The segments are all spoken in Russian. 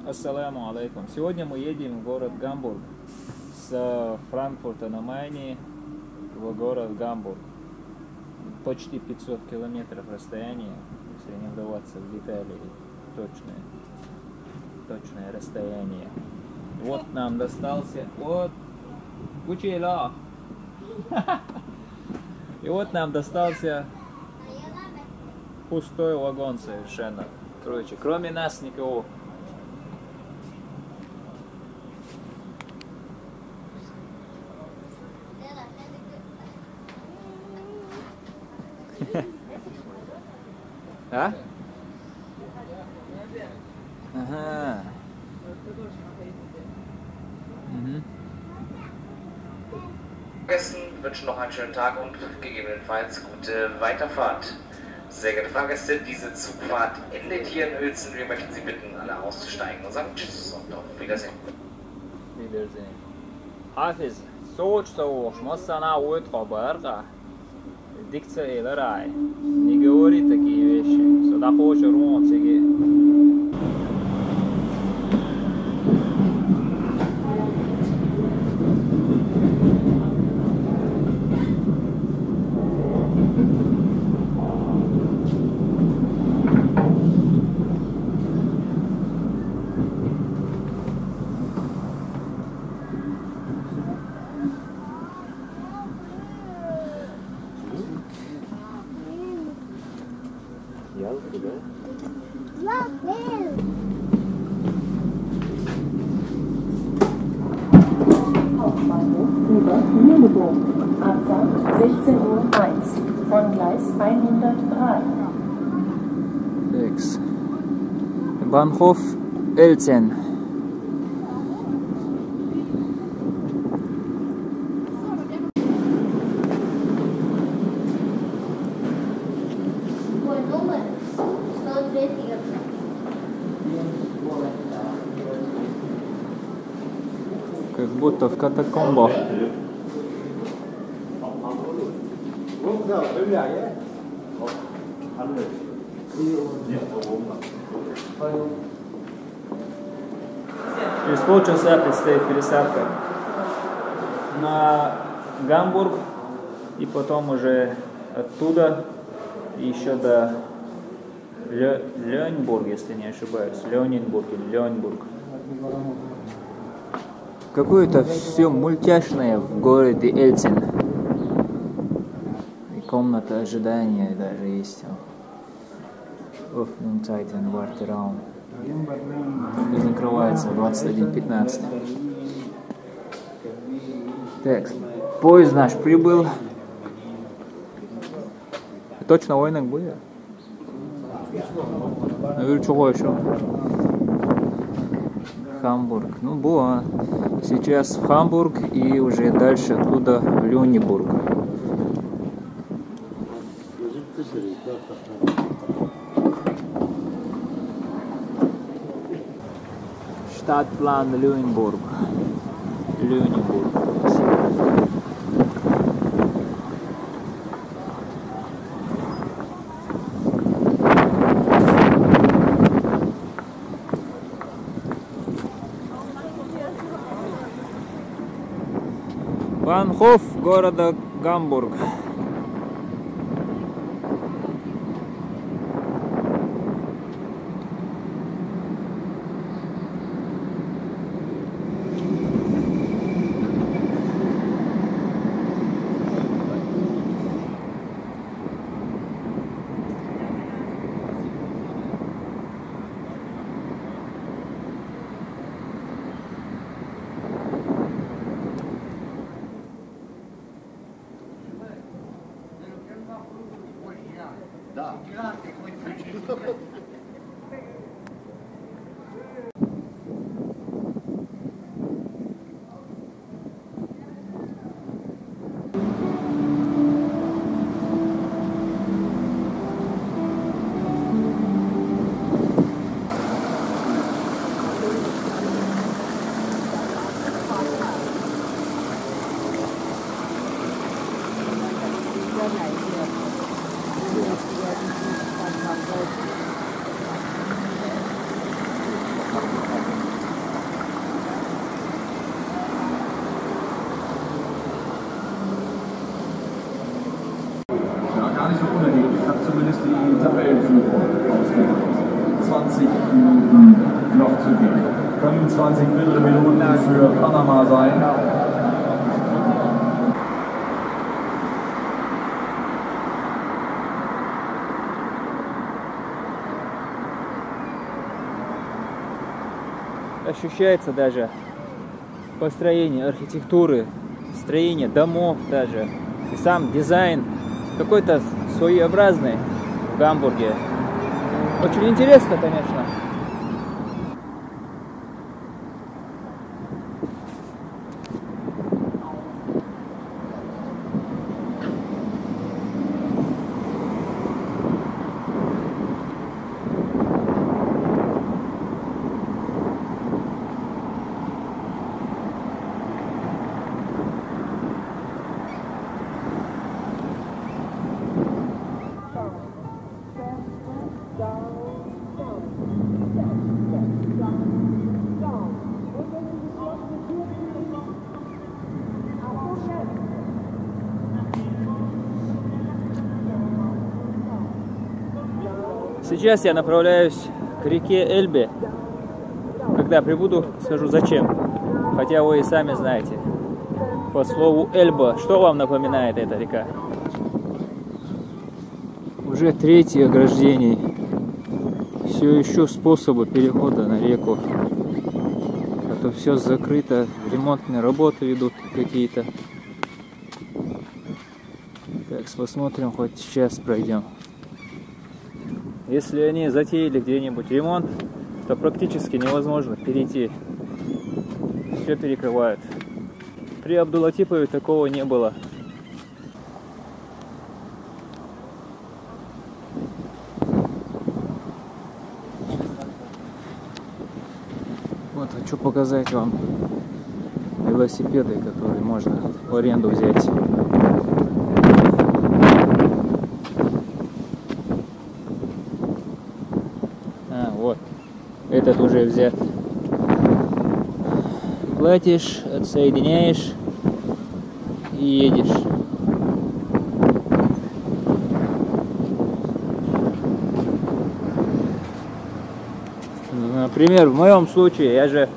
Ассаламу алейкум. Сегодня мы едем в город Гамбург. С Франкфурта на Майне в город Гамбург. Почти 500 километров расстояние, если не вдаваться в детали, точное расстояние. Вот нам достался, вот, Кучела. И вот нам достался пустой вагон совершенно. Короче, кроме нас никого. А? Ага. Gästen wünschen noch einen schönen Tag und gegebenenfalls gute Weiterfahrt. Sehr geehrte Fahrgäste, diese Zugfahrt endet hier in Uelzen. Wir möchten Sie bitten, alle auszusteigen und sagen Tschüss und auf Wiedersehen. Wiedersehen. Hafiz, соуч, массана уйтха барга. Дикция ларай. Не говори такие вещи. Сюда хочешь румон сиги. Hauptbahnhof über Lüneburg. Abfahrt 16:01 Uhr von Gleis 103. X. Bahnhof Uelzen. Как будто в катакомбах. Через полчаса предстоит пересадка на Гамбург и потом уже оттуда еще до Лёньбург, если не ошибаюсь. Лёнинбург или Лёньбург. Какое-то все мультяшное в городе Уelzen. И комната ожидания даже есть. Öffnungszeiten, Warteraum. И закрывается в 21:15. Так, поезд наш прибыл. Точно войнок будет? Я говорю, чего еще? Хамбург. Ну, было. Сейчас в Хамбург и уже дальше оттуда в Лёнебург. Stadtplan Lüneburg. Lüneburg. Bahnhof города Гамбург. ist die Tabellenführung ausgemacht. 20 Minuten noch zu gehen. Können 20 Minuten für Panama sein. Ощущается даже построение архитектуры, строение домов даже, и сам дизайн какой-то своеобразный в Гамбурге. Очень интересно, конечно. Сейчас я направляюсь к реке Эльбе. Когда прибуду, скажу зачем. Хотя вы и сами знаете. По слову Эльба, что вам напоминает эта река? Уже третье ограждение. Все еще способы перехода на реку. А то все закрыто, ремонтные работы идут какие-то. Так, посмотрим, хоть сейчас пройдем. Если они затеяли где-нибудь ремонт, то практически невозможно перейти. Все перекрывают. При Абдулатипове такого не было. Вот хочу показать вам велосипеды, которые можно в аренду взять. Вот, этот уже взят. Платишь, отсоединяешь и едешь. Например, в моем случае я же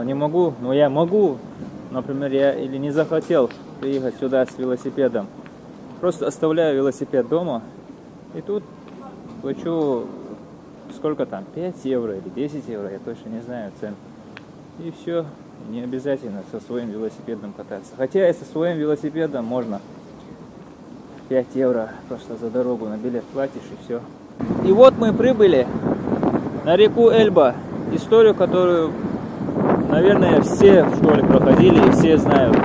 не могу, но я могу, например, я или не захотел приехать сюда с велосипедом. Просто оставляю велосипед дома и тут плачу, сколько там, 5 евро или 10 евро, я точно не знаю цен. И все, не обязательно со своим велосипедом кататься. Хотя и со своим велосипедом можно 5 евро просто за дорогу на билет платишь и все. И вот мы прибыли на реку Эльба. Историю, которую, наверное, все в школе проходили и все знают.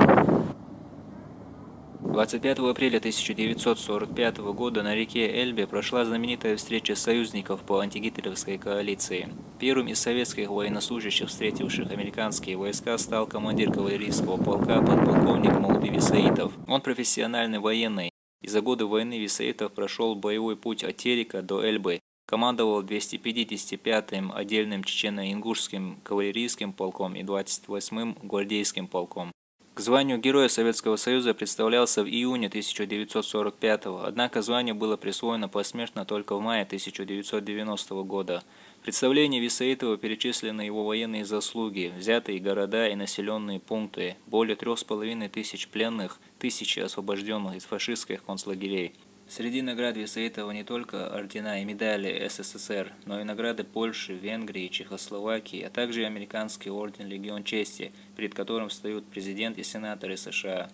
25 апреля 1945 года на реке Эльбе прошла знаменитая встреча союзников по антигитлеровской коалиции. Первым из советских военнослужащих, встретивших американские войска, стал командир кавалерийского полка подполковник Мауды Висаитов. Он профессиональный военный, и за годы войны Висаитов прошел боевой путь от Терека до Эльбы, командовал 255-м отдельным чечено-ингушским кавалерийским полком и 28-м гвардейским полком. К званию Героя Советского Союза представлялся в июне 1945-го, однако звание было присвоено посмертно только в мае 1990 года. В представлении Висаитова перечислены его военные заслуги, взятые города и населенные пункты, более 3500 пленных, тысячи освобожденных из фашистских концлагерей. Среди наград Висаитова не только ордена и медали СССР, но и награды Польши, Венгрии, Чехословакии, а также и американский орден Легион Чести, перед которым встают президент и сенаторы США.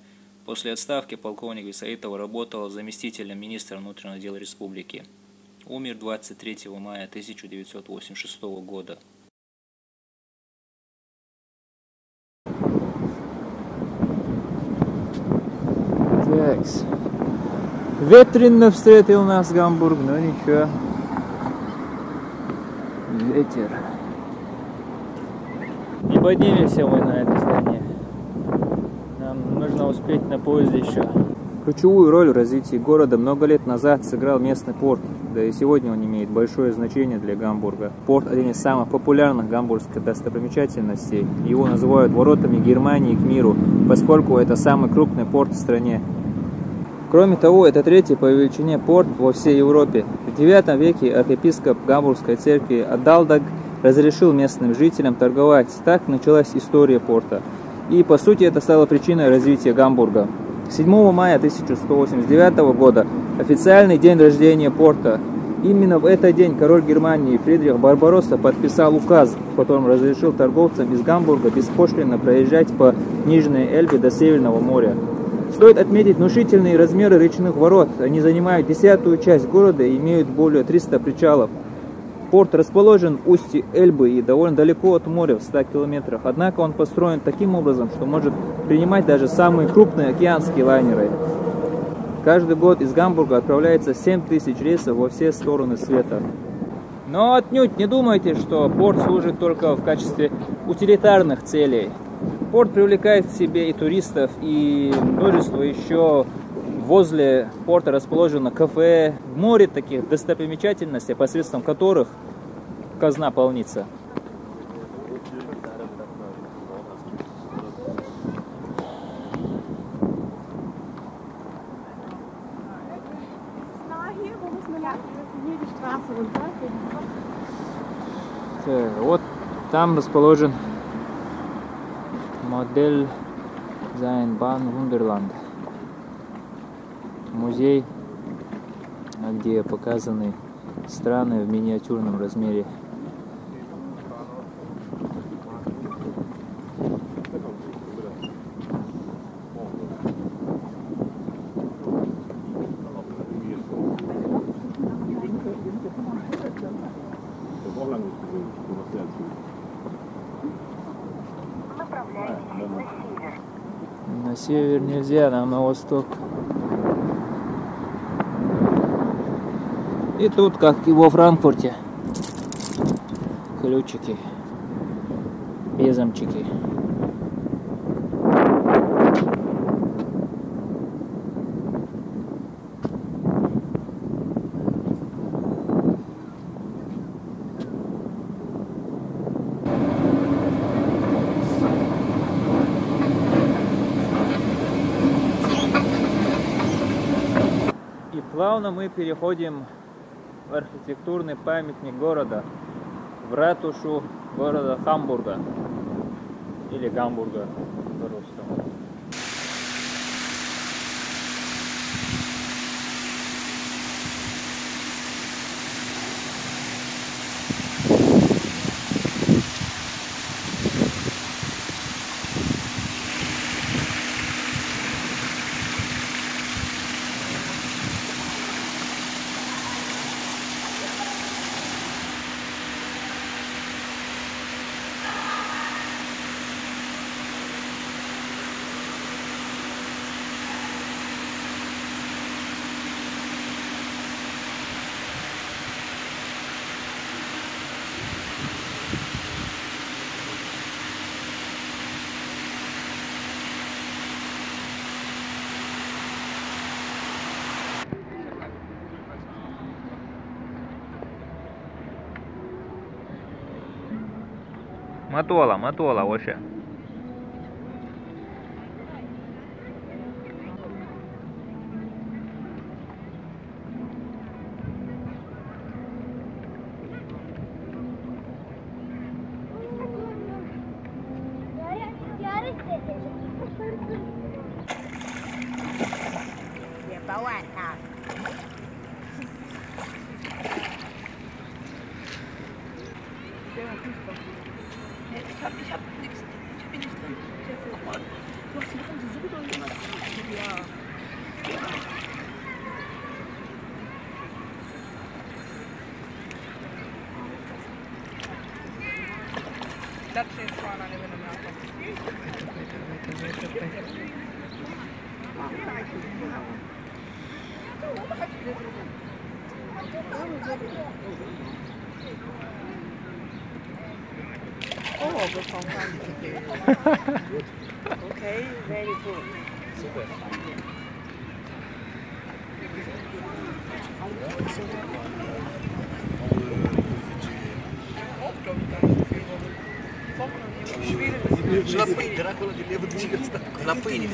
После отставки полковник Висаитов работал заместителем министра внутренних дел республики. Умер 23 мая 1986 года. Такс. Ветрено встретил нас Гамбург, но ничего. Ветер. Не поднимемся мы на это здание. Нам нужно успеть на поезде еще. Ключевую роль в развитии города много лет назад сыграл местный порт, да и сегодня он имеет большое значение для Гамбурга. Порт – один из самых популярных гамбургских достопримечательностей. Его называют воротами Германии к миру, поскольку это самый крупный порт в стране. Кроме того, это третий по величине порт во всей Европе. В IX веке архиепископ Гамбургской церкви Адалдаг разрешил местным жителям торговать. Так началась история порта. И по сути это стало причиной развития Гамбурга. 7 мая 1189 года официальный день рождения порта. Именно в этот день король Германии Фридрих Барбаросса подписал указ, в котором разрешил торговцам из Гамбурга беспошлинно проезжать по Нижней Эльбе до Северного моря. Стоит отметить внушительные размеры речных ворот. Они занимают 10-ю часть города и имеют более 300 причалов. Порт расположен в устье Эльбы и довольно далеко от моря, в 100 километрах. Однако он построен таким образом, что может принимать даже самые крупные океанские лайнеры. Каждый год из Гамбурга отправляется 7000 рейсов во все стороны света. Но отнюдь не думайте, что порт служит только в качестве утилитарных целей. Порт привлекает к себе и туристов, и множество еще. Возле порта расположено кафе, море таких достопримечательностей, посредством которых казна полнится. Вот там расположен модель Зайнбан Вундерланд. Музей, где показаны страны в миниатюрном размере. На север нельзя, нам на восток. И тут, как и во Франкфурте, ключики, безомчики. И плавно мы переходим в архитектурный памятник города, в ратушу города Хамбурга, или Гамбурга по-русскому. Матуала вообще. Ich hab nichts. Ich hab nichts drin. Du hast die so gut gemacht. Ja. That's it, one on even Oh, bekommen Okay, very good. Super. Era quello di Levo di Clapini,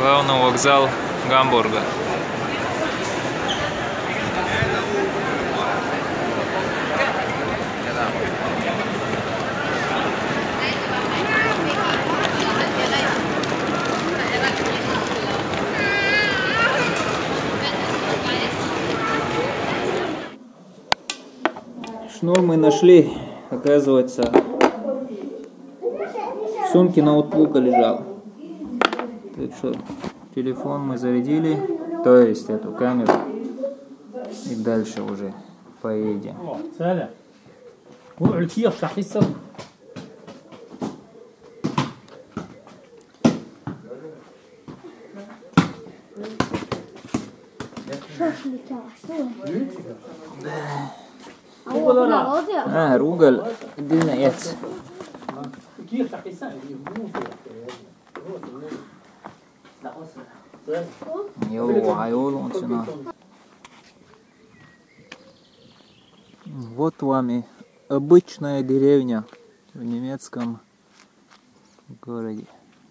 Главный вокзал Гамбурга. Шнур мы нашли, оказывается, в сумке ноутбука лежал. Так что телефон мы зарядили, то есть эту камеру, и дальше уже поедем. Ругаль, отдельно яйца. Вот вами обычная деревня в немецком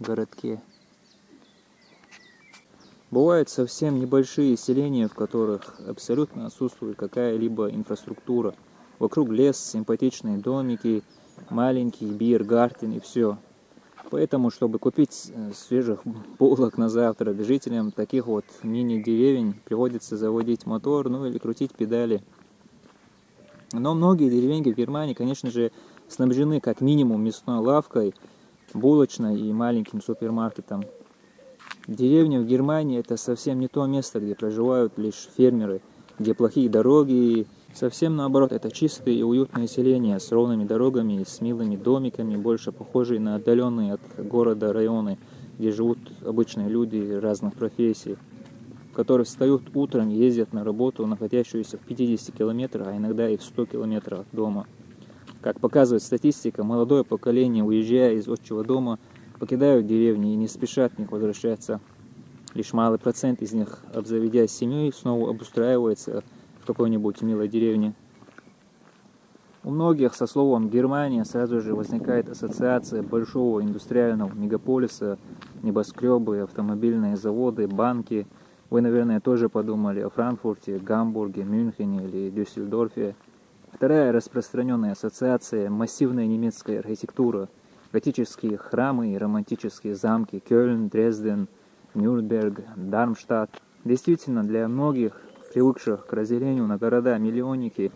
городке. Бывают совсем небольшие селения, в которых абсолютно отсутствует какая-либо инфраструктура. Вокруг лес, симпатичные домики, маленький биргартен и все. Поэтому, чтобы купить свежих булок на завтрак, жителям таких вот мини-деревень приходится заводить мотор, ну или крутить педали. Но многие деревеньки в Германии, конечно же, снабжены как минимум мясной лавкой, булочной и маленьким супермаркетом. Деревня в Германии — это совсем не то место, где проживают лишь фермеры, где плохие дороги. Совсем наоборот, это чистые и уютные селения с ровными дорогами, с милыми домиками, больше похожие на отдаленные от города районы, где живут обычные люди разных профессий, которые встают утром и ездят на работу, находящуюся в 50 километрах, а иногда и в 100 километрах от дома. Как показывает статистика, молодое поколение, уезжая из отчего дома, покидают деревни и не спешат в них возвращаться. Лишь малый процент из них, обзаведясь семьей, снова обустраивается в какой-нибудь милой деревне. У многих со словом «Германия» сразу же возникает ассоциация большого индустриального мегаполиса, небоскребы, автомобильные заводы, банки. Вы, наверное, тоже подумали о Франкфурте, Гамбурге, Мюнхене или Дюссельдорфе. Вторая распространенная ассоциация – массивная немецкая архитектура, готические храмы и романтические замки Кёльн, Дрезден, Нюрнберг, Дармштадт. Действительно, для многих, привыкших к разделению на города-миллионники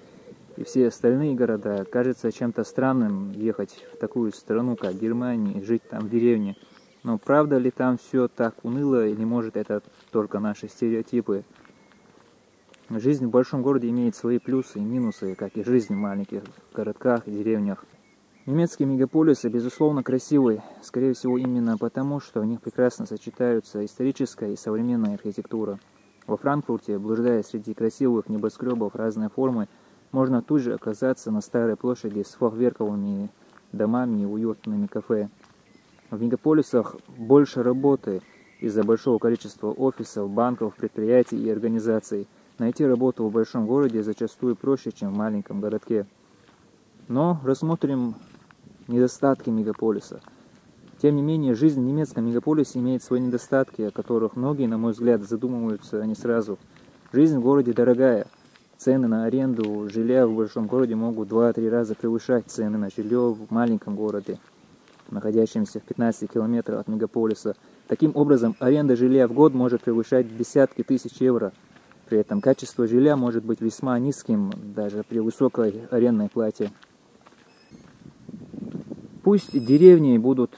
и все остальные города, кажется чем-то странным ехать в такую страну, как Германия, и жить там в деревне. Но правда ли там все так уныло, или может это только наши стереотипы? Жизнь в большом городе имеет свои плюсы и минусы, как и жизнь в маленьких городках и деревнях. Немецкие мегаполисы, безусловно, красивые, скорее всего, именно потому, что в них прекрасно сочетаются историческая и современная архитектура. Во Франкфурте, блуждая среди красивых небоскребов разной формы, можно тут же оказаться на старой площади с фахверковыми домами и уютными кафе. В мегаполисах больше работы из-за большого количества офисов, банков, предприятий и организаций. Найти работу в большом городе зачастую проще, чем в маленьком городке. Но рассмотрим недостатки мегаполиса. Тем не менее, жизнь в немецком мегаполисе имеет свои недостатки, о которых многие, на мой взгляд, задумываются не сразу. Жизнь в городе дорогая. Цены на аренду жилья в большом городе могут 2-3 раза превышать цены на жилье в маленьком городе, находящемся в 15 километрах от мегаполиса. Таким образом, аренда жилья в год может превышать десятки тысяч евро. При этом качество жилья может быть весьма низким, даже при высокой арендной плате. Пусть деревни будут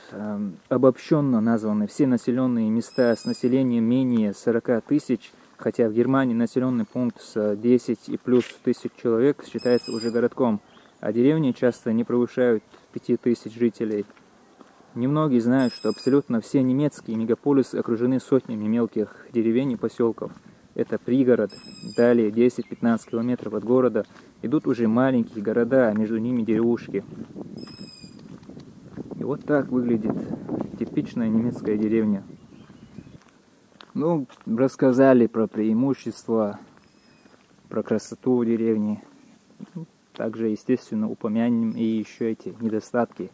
обобщенно названы все населенные места с населением менее 40 тысяч, хотя в Германии населенный пункт с 10 и плюс тысяч человек считается уже городком, а деревни часто не превышают 5000 жителей. Немногие знают, что абсолютно все немецкие мегаполисы окружены сотнями мелких деревень и поселков. Это пригород, далее 10-15 километров от города идут уже маленькие города, а между ними деревушки. И вот так выглядит типичная немецкая деревня. Ну, рассказали про преимущества, про красоту деревни. Также, естественно, упомянем и еще эти недостатки.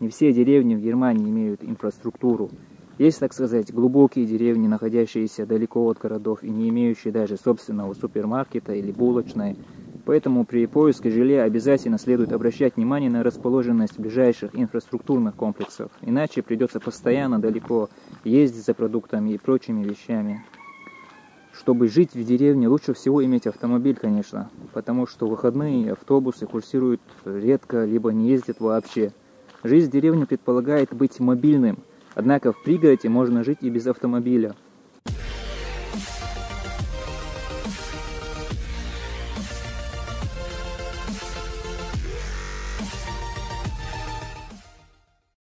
Не все деревни в Германии имеют инфраструктуру. Есть, так сказать, глубокие деревни, находящиеся далеко от городов и не имеющие даже собственного супермаркета или булочной. Поэтому при поиске жилья обязательно следует обращать внимание на расположенность ближайших инфраструктурных комплексов. Иначе придется постоянно далеко ездить за продуктами и прочими вещами. Чтобы жить в деревне, лучше всего иметь автомобиль, конечно, потому что в выходные автобусы курсируют редко, либо не ездят вообще. Жизнь в деревне предполагает быть мобильным, однако в пригороде можно жить и без автомобиля.